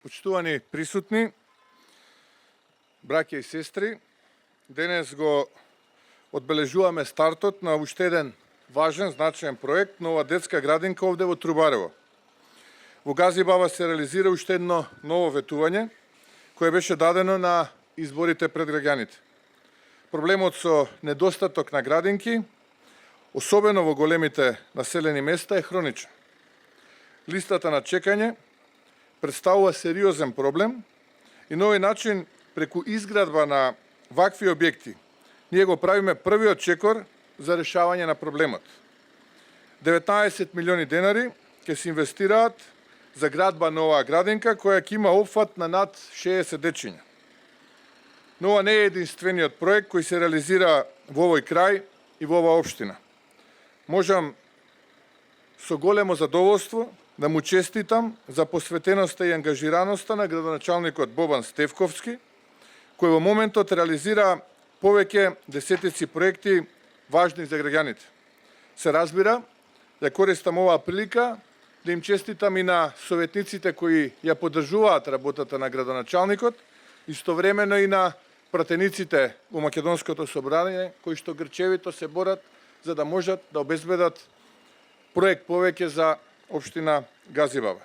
Почитувани присутни, браќа и сестри, денес го одбележуваме стартот на уште еден важен, значаен проект, нова детска градинка овде во Трубарево. Во Газибава се реализира уште едно ново ветување, кое беше дадено на изборите пред граѓаните. Проблемот со недостаток на градинки, особено во големите населени места, е хроничен. Листата на чекање представува сериозен проблем и на овој начин, преку изградба на вакви објекти, ние го правиме првиот чекор за решавање на проблемот. 19 милиони денари ќе се инвестираат за градба на оваа градинка, која ќе има опфат на над 60 дечиња. Но ова не е единствениот проект кој се реализира во овој крај и во оваа општина. Можам со големо задоволство да му честитам за посветеноста и ангажираноста на градоначалникот Бобан Стефковски, кој во моментот реализира повеќе десетици проекти важни за граѓаните. Се разбира, ја користам оваа прилика да им честитам и на советниците кои ја поддржуваат работата на градоначалникот, истовремено и на пратениците во Македонското собрание, кои што грчевито се борат за да можат да обезбедат проект повеќе за општина Газибава.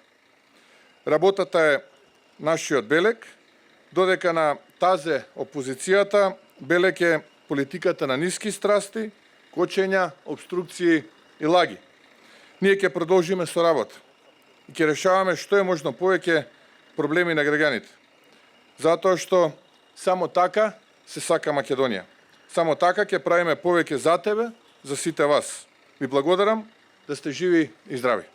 Работата е нашиот белег, додека на тазе опозицијата белег е политиката на ниски страсти, кочења, обструкции и лаги. Ние ќе продолжиме со работа и ќе решаваме што е можно повеќе проблеми на граѓаните. Затоа што само така се сака Македонија. Само така ќе правиме повеќе за тебе, за сите вас. Ви благодарам, да сте живи и здрави.